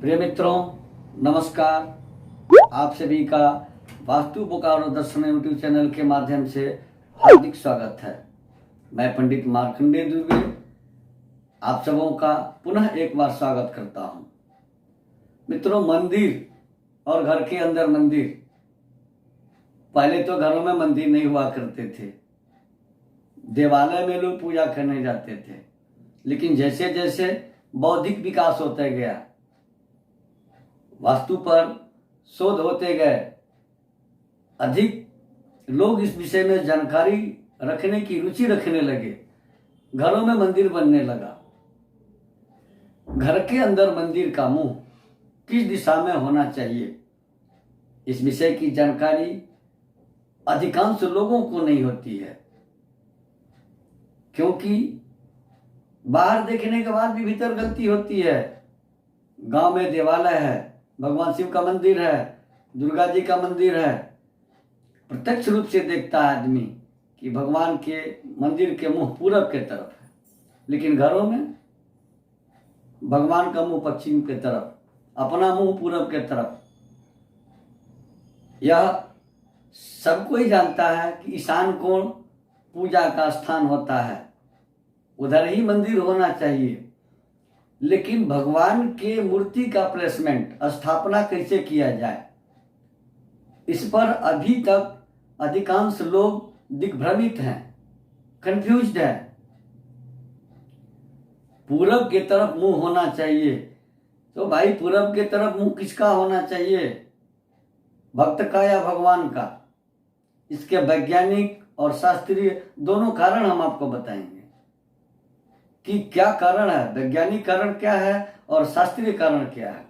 प्रिय मित्रों, नमस्कार। आप सभी का वास्तु बोकारो दर्शन यूट्यूब चैनल के माध्यम से हार्दिक स्वागत है। मैं पंडित मार्कंडेय दुर्वे आप सबों का पुनः एक बार स्वागत करता हूं। मित्रों, मंदिर और घर के अंदर मंदिर, पहले तो घरों में मंदिर नहीं हुआ करते थे, देवालय में लोग पूजा करने जाते थे। लेकिन जैसे जैसे बौद्धिक विकास होता गया, वास्तु पर शोध होते गए, अधिक लोग इस विषय में जानकारी रखने की रुचि रखने लगे, घरों में मंदिर बनने लगा। घर के अंदर मंदिर का मुंह किस दिशा में होना चाहिए, इस विषय की जानकारी अधिकांश लोगों को नहीं होती है, क्योंकि बाहर देखने के बाद भी भीतर गलती होती है। गांव में देवालय है, भगवान शिव का मंदिर है, दुर्गा जी का मंदिर है, प्रत्यक्ष रूप से देखता है आदमी कि भगवान के मंदिर के मुंह पूरब के तरफ है, लेकिन घरों में भगवान का मुंह पश्चिम के तरफ, अपना मुंह पूरब के तरफ। यह सबको ही जानता है कि ईशान कोण पूजा का स्थान होता है, उधर ही मंदिर होना चाहिए। लेकिन भगवान के मूर्ति का प्लेसमेंट, स्थापना कैसे किया जाए, इस पर अभी तक अधिकांश लोग दिग्भ्रमित हैं, कंफ्यूज्ड हैं। पूरब की तरफ मुंह होना चाहिए, तो भाई पूरब की तरफ मुंह किसका होना चाहिए, भक्त का या भगवान का? इसके वैज्ञानिक और शास्त्रीय दोनों कारण हम आपको बताएंगे कि क्या कारण है, वैज्ञानिक कारण क्या है और शास्त्रीय कारण क्या है।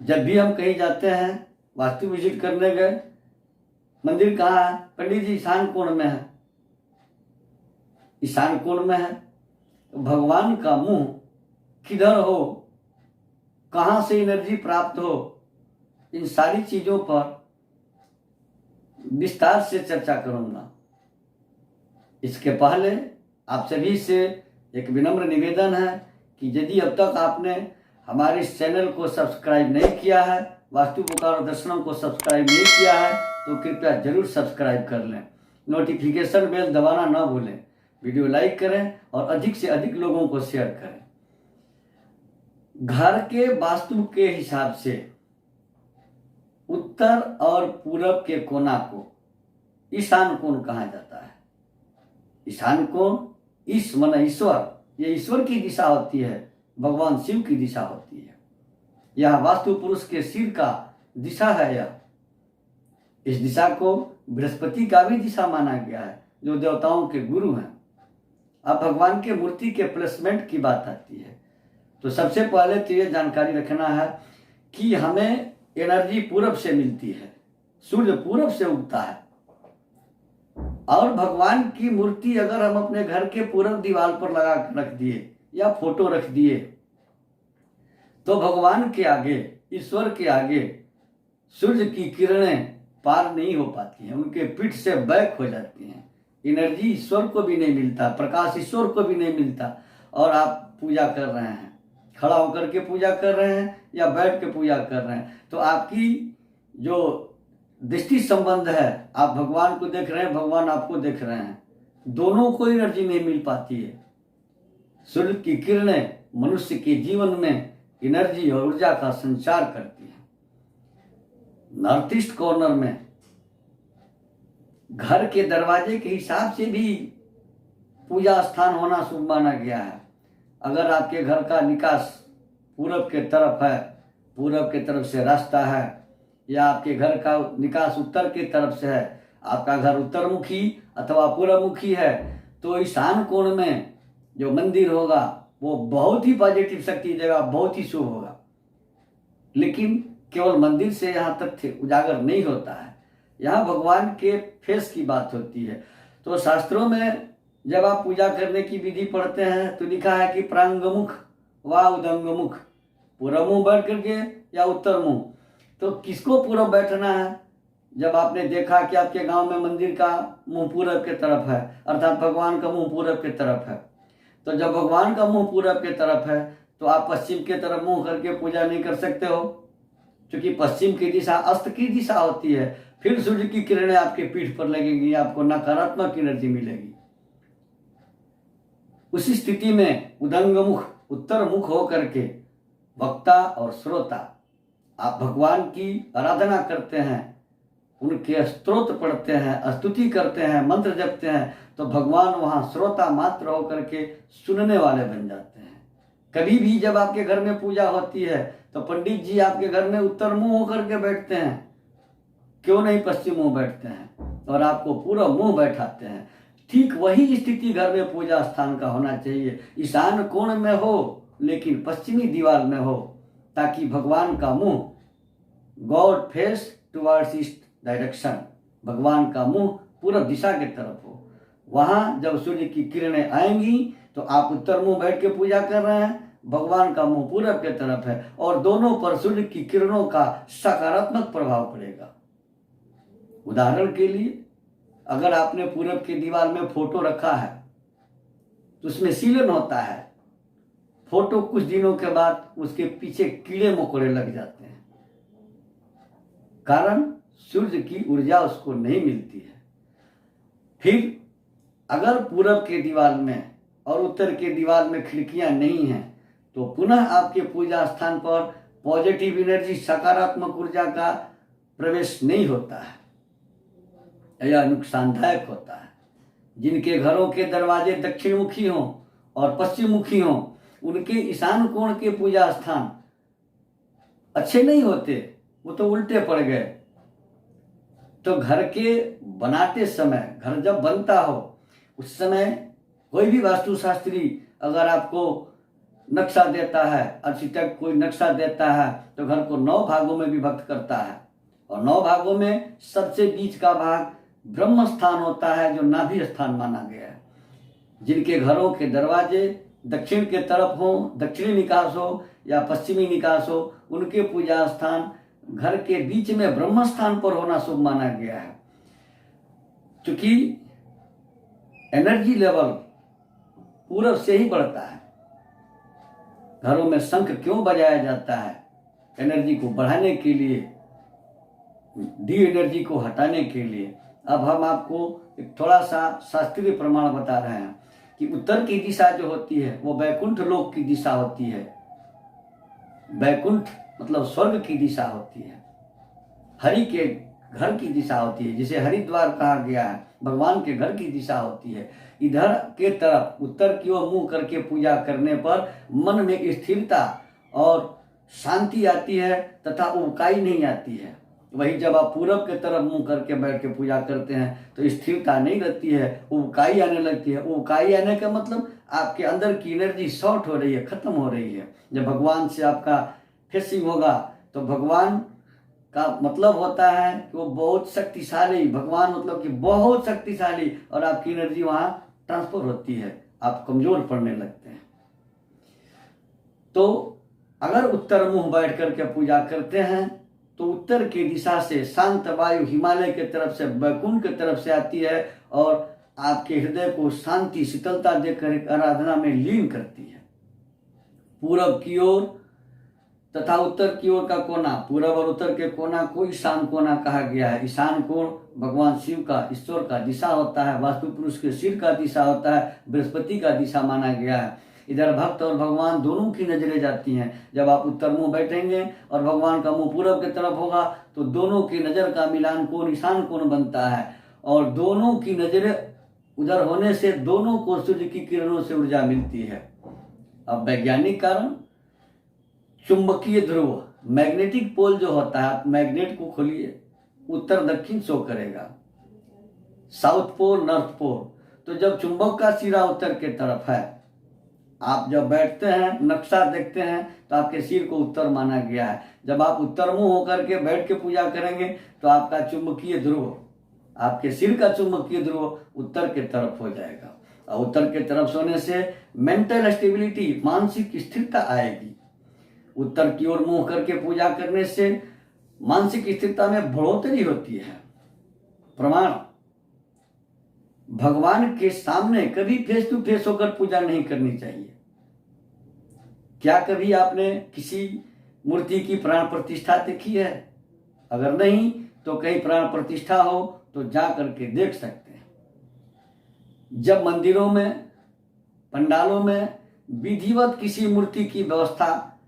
जब भी हम कहीं जाते हैं, वास्तु विजिट करने गए, मंदिर कहाँ है? पंडित जी ईशान कोण में है। ईशान कोण में है, भगवान का मुंह किधर हो, कहाँ से एनर्जी प्राप्त हो, इन सारी चीजों पर विस्तार से चर्चा करूंगा। इसके पहले आप सभी से एक विनम्र निवेदन है कि यदि अब तक आपने हमारे इस चैनल को सब्सक्राइब नहीं किया है, वास्तु बोकारो दर्शनम को सब्सक्राइब नहीं किया है, तो कृपया जरूर सब्सक्राइब कर लें, नोटिफिकेशन बेल दबाना ना भूलें, वीडियो लाइक करें और अधिक से अधिक लोगों को शेयर करें। घर के वास्तु के हिसाब से उत्तर और पूरब के कोना को ईशान कोण कहा जाता है। ईशान कोण ईश मन ईश्वर, ये ईश्वर की दिशा होती है, भगवान शिव की दिशा होती है। यह वास्तु पुरुष के सिर का दिशा है। यह इस दिशा को बृहस्पति का भी दिशा माना गया है, जो देवताओं के गुरु हैं। अब भगवान के मूर्ति के प्लेसमेंट की बात आती है, तो सबसे पहले तो ये जानकारी रखना है कि हमें एनर्जी पूरब से मिलती है, सूर्य पूरब से उगता है। और भगवान की मूर्ति अगर हम अपने घर के पूरब दीवार पर लगा कर रख दिए या फोटो रख दिए, तो भगवान के आगे, ईश्वर के आगे सूर्य की किरणें पार नहीं हो पाती हैं, उनके पीठ से बैक हो जाती हैं। एनर्जी ईश्वर को भी नहीं मिलता, प्रकाश ईश्वर को भी नहीं मिलता। और आप पूजा कर रहे हैं, खड़ा होकर के पूजा कर रहे हैं या बैठ के पूजा कर रहे हैं, तो आपकी जो दृष्टि संबंध है, आप भगवान को देख रहे हैं, भगवान आपको देख रहे हैं, दोनों को एनर्जी नहीं मिल पाती है। सूर्य की किरणें मनुष्य के जीवन में एनर्जी और ऊर्जा का संचार करती है। नॉर्थ ईस्ट कॉर्नर में घर के दरवाजे के हिसाब से भी पूजा स्थान होना शुभ माना गया है। अगर आपके घर का निकास पूरब के तरफ है, पूरब के तरफ से रास्ता है, या आपके घर का निकास उत्तर की तरफ से है, आपका घर उत्तरमुखी अथवा पूर्वमुखी है, तो ईशान कोण में जो मंदिर होगा वो बहुत ही पॉजिटिव शक्ति देगा, बहुत ही शुभ होगा। लेकिन केवल मंदिर से यहाँ तथ्य उजागर नहीं होता है, यहाँ भगवान के फेस की बात होती है। तो शास्त्रों में जब आप पूजा करने की विधि पढ़ते हैं तो लिखा है कि प्रांगमुख व उदंगमुख, पूर्व मुंह बैठ करके या उत्तर मुंह। तो किसको पूरब बैठना है? जब आपने देखा कि आपके गांव में मंदिर का मुंह पूरब के तरफ है, अर्थात भगवान का मुंह पूरब के तरफ है, तो जब भगवान का मुंह पूरब के तरफ है तो आप पश्चिम की तरफ मुंह करके पूजा नहीं कर सकते हो, क्योंकि पश्चिम की दिशा अस्त की दिशा होती है। फिर सूर्य की किरणें आपके पीठ पर लगेंगी, आपको नकारात्मक एनर्जी मिलेगी। उसी स्थिति में उदंग मुख, उत्तर मुख होकर के वक्ता और श्रोता आप भगवान की आराधना करते हैं, उनके स्तोत्र पढ़ते हैं, स्तुति करते हैं, मंत्र जपते हैं, तो भगवान वहां श्रोता मात्र होकर के सुनने वाले बन जाते हैं। कभी भी जब आपके घर में पूजा होती है तो पंडित जी आपके घर में उत्तर मुंह होकर के बैठते हैं, क्यों नहीं पश्चिम मुंह बैठते हैं और आपको पूरा मुंह बैठाते हैं। ठीक वही स्थिति घर में पूजा स्थान का होना चाहिए। ईशान कोण में हो लेकिन पश्चिमी दीवार में हो, ताकि भगवान का मुंह, God face towards east direction, भगवान का मुंह पूर्व दिशा की तरफ हो। वहां जब सूर्य की किरणें आएंगी तो आप उत्तर मुंह बैठ के पूजा कर रहे हैं, भगवान का मुंह पूरब की तरफ है और दोनों पर सूर्य की किरणों का सकारात्मक प्रभाव पड़ेगा। उदाहरण के लिए, अगर आपने पूरब की दीवार में फोटो रखा है तो उसमें सीलन होता है, फोटो कुछ दिनों के बाद उसके पीछे कीड़े मकोड़े लग जाते हैं, कारण सूर्य की ऊर्जा उसको नहीं मिलती है। फिर अगर पूरब के दीवार में और उत्तर के दीवार में खिड़कियां नहीं हैं तो पुनः आपके पूजा स्थान पर पॉजिटिव एनर्जी, सकारात्मक ऊर्जा का प्रवेश नहीं होता है, यह नुकसानदायक होता है। जिनके घरों के दरवाजे दक्षिण मुखी हों और पश्चिम मुखी हों, उनके ईशान कोण के पूजा स्थान अच्छे नहीं होते, वो तो उल्टे पड़ गए। तो घर के बनाते समय, घर जब बनता हो उस समय कोई भी वास्तुशास्त्री अगर आपको नक्शा देता है, आर्किटेक्ट कोई नक्शा देता है, तो घर को 9 भागों में विभक्त करता है और 9 भागों में सबसे बीच का भाग ब्रह्म स्थान होता है, जो नाभि स्थान माना गया है। जिनके घरों के दरवाजे दक्षिण के तरफ हो, दक्षिणी निकास हो या पश्चिमी निकास हो, उनके पूजा स्थान घर के बीच में ब्रह्म स्थान पर होना शुभ माना गया है। क्योंकि एनर्जी लेवल पूरब से ही बढ़ता है। घरों में शंख क्यों बजाया जाता है? एनर्जी को बढ़ाने के लिए, डी एनर्जी को हटाने के लिए। अब हम आपको एक थोड़ा सा शास्त्रीय प्रमाण बता रहे हैं कि उत्तर की दिशा जो होती है वो वैकुंठ लोक की दिशा होती है। वैकुंठ मतलब स्वर्ग की दिशा होती है, हरि के घर की दिशा होती है, जिसे हरिद्वार कहा गया है, भगवान के घर की दिशा होती है। इधर के तरफ उत्तर की ओर मुंह करके पूजा करने पर मन में स्थिरता और शांति आती है तथा उबकाई नहीं आती है। वही जब आप पूरब के तरफ मुंह करके बैठ के पूजा करते हैं तो स्थिरता नहीं रहती है, उबकाई आने लगती है। उबकाई आने का मतलब आपके अंदर की एनर्जी शॉर्ट हो रही है, खत्म हो रही है। जब भगवान से आपका फेसिंग होगा तो भगवान का मतलब होता है कि वो बहुत शक्तिशाली, भगवान मतलब कि बहुत शक्तिशाली, और आपकी एनर्जी वहां ट्रांसफर होती है, आप कमजोर पड़ने लगते हैं। तो अगर उत्तर मुंह बैठ करके पूजा करते हैं तो उत्तर की दिशा से शांत वायु हिमालय के तरफ से, वैकुंठ की तरफ से आती है और आपके हृदय को शांति, शीतलता देकर आराधना में लीन करती है। पूरब की ओर तथा उत्तर की ओर का कोना, पूरब और उत्तर के कोना को ईशान कोना कहा गया है। ईशान कोण भगवान शिव का, ईश्वर का दिशा होता है, वास्तु पुरुष के सिर का दिशा होता है, बृहस्पति का दिशा माना गया है। इधर भक्त और भगवान दोनों की नजरें जाती हैं। जब आप उत्तर मुंह बैठेंगे और भगवान का मुंह पूरब की तरफ होगा तो दोनों की नजर का मिलान कोण ईशान कोण बनता है और दोनों की नजरें उधर होने से दोनों को सूर्य की किरणों से ऊर्जा मिलती है। अब वैज्ञानिक कारण, चुंबकीय ध्रुव, मैग्नेटिक पोल जो होता है, आप मैग्नेट को खोलिए, उत्तर दक्षिण शो करेगा, साउथ पोल, नॉर्थ पोल। तो जब चुंबक का सिरा उत्तर के तरफ है, आप जब बैठते हैं, नक्शा देखते हैं तो आपके सिर को उत्तर माना गया है। जब आप उत्तर मुंह होकर के बैठ के पूजा करेंगे तो आपका चुंबकीय ध्रुव, आपके सिर का चुंबकीय ध्रुव उत्तर के तरफ हो जाएगा और उत्तर के तरफ सोने से मेंटल स्टेबिलिटी, मानसिक स्थिरता आएगी। उत्तर की ओर मुंह करके पूजा करने से मानसिक स्थिरता में बढ़ोतरी होती है। प्रमाण, भगवान के सामने कभी फेस टू फेस होकर पूजा नहीं करनी चाहिए। क्या कभी आपने किसी मूर्ति की प्राण प्रतिष्ठा देखी है? अगर नहीं तो कहीं प्राण प्रतिष्ठा हो तो जा करके देख सकते हैं। जब मंदिरों में, पंडालों में विधिवत किसी मूर्ति की व्यवस्था,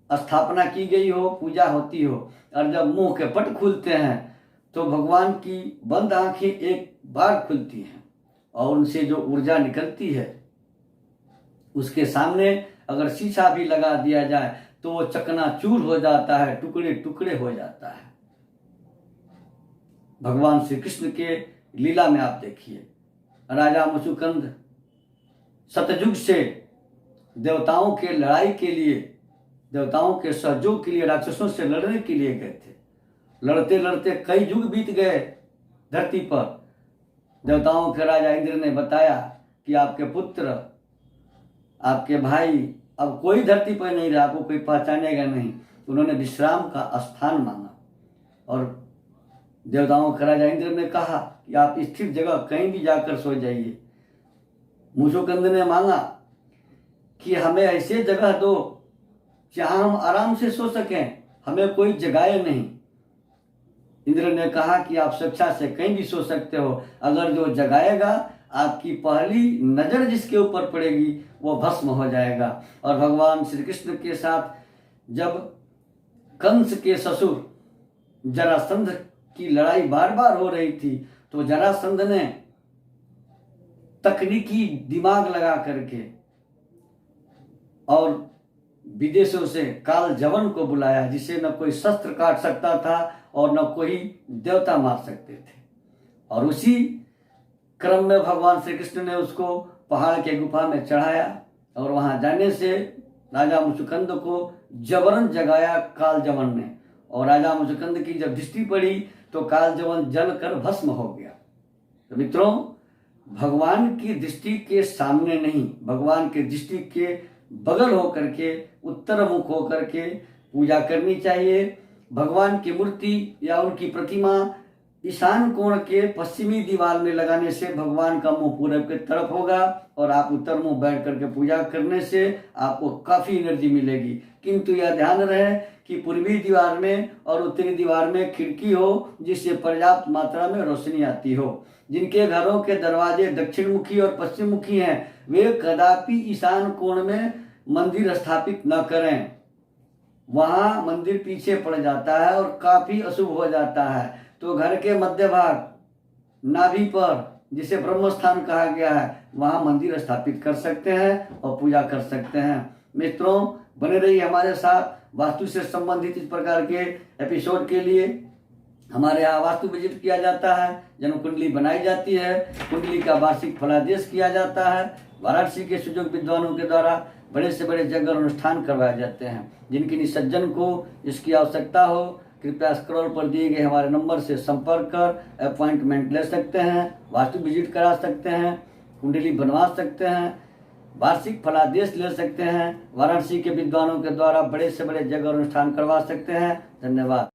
स्थापना की गई हो, पूजा होती हो, और जब मुंह के पट खुलते हैं तो भगवान की बंद आंखें एक बार खुलती हैं और उनसे जो ऊर्जा निकलती है, उसके सामने अगर शीशा भी लगा दिया जाए तो वो चकनाचूर हो जाता है, टुकड़े टुकड़े हो जाता है। भगवान श्री कृष्ण के लीला में आप देखिए, राजा मुचुकुंद सतयुग से देवताओं के लड़ाई के लिए, देवताओं के सहयोग के लिए राक्षसों से लड़ने के लिए गए थे। लड़ते लड़ते कई युग बीत गए धरती पर। देवताओं के राजा इंद्र ने बताया कि आपके पुत्र, आपके भाई, अब कोई धरती पर नहीं रहा, आपको कोई पहचानेगा नहीं। उन्होंने विश्राम का स्थान मांगा और देवताओं के राजा इंद्र ने कहा कि आप स्थिर जगह कहीं भी जाकर सो जाइए। मुचुकुंद ने मांगा कि हमें ऐसे जगह दो जहां हम आराम से सो सकें, हमें कोई जगाए नहीं। इंद्र ने कहा कि आप स्वेच्छा से कहीं भी सो सकते हो, अगर जो जगाएगा, आपकी पहली नजर जिसके ऊपर पड़ेगी वो भस्म हो जाएगा। और भगवान श्री कृष्ण के साथ जब कंस के ससुर जरासंध की लड़ाई बार बार हो रही थी तो जरासंध ने तकनीकी दिमाग लगा करके और विदेशों से काल जवन को बुलाया, जिसे न कोई शस्त्र काट सकता था और न कोई देवता मार सकते थे। और उसी क्रम में भगवान श्री कृष्ण ने उसको पहाड़ के गुफा में चढ़ाया और वहां जाने से राजा मुचुकुंद को जबरन जगाया काल जवन ने। और राजा मुचुकुंद की जब दृष्टि पड़ी तो काल जवन जल कर भस्म हो गया। तो मित्रों, भगवान की दृष्टि के सामने नहीं, भगवान की दृष्टि के बगल होकर के, उत्तर मुख होकर के पूजा करनी चाहिए। भगवान की मूर्ति या उनकी प्रतिमा ईशान कोण के पश्चिमी दीवार में लगाने से भगवान का मुंह पूरब की तरफ होगा और आप उत्तर मुंह बैठ करके पूजा करने से आपको काफी एनर्जी मिलेगी। किंतु यह ध्यान रहे कि पूर्वी दीवार में और उत्तरी दीवार में खिड़की हो जिससे पर्याप्त मात्रा में रोशनी आती हो। जिनके घरों के दरवाजे दक्षिण मुखी और पश्चिम मुखी हैं वे कदापि ईशान कोण में मंदिर स्थापित न करें। वहां मंदिर पीछे पड़ जाता है और काफी अशुभ हो जाता है। तो घर के मध्य भाग नाभि पर, जिसे ब्रह्म स्थान कहा गया है, वहां मंदिर स्थापित कर सकते हैं और पूजा कर सकते हैं। मित्रों, बने रहिए हमारे साथ। वास्तु से संबंधित इस प्रकार के एपिसोड के लिए हमारे यहाँ वास्तु विजिट किया जाता है, जन्म कुंडली बनाई जाती है, कुंडली का वार्षिक फलादेश किया जाता है। वाराणसी के सुजोग विद्वानों के द्वारा बड़े से बड़े जगह अनुष्ठान करवाए जाते हैं। जिनकी निसज्जन को इसकी आवश्यकता हो, कृपया स्क्रॉल पर दिए गए हमारे नंबर से संपर्क कर अपॉइंटमेंट ले सकते हैं, वास्तु विजिट करा सकते हैं, कुंडली बनवा सकते हैं, वार्षिक फलादेश ले सकते हैं। वाराणसी के विद्वानों के द्वारा बड़े से बड़े जगह अनुष्ठान करवा सकते हैं। धन्यवाद।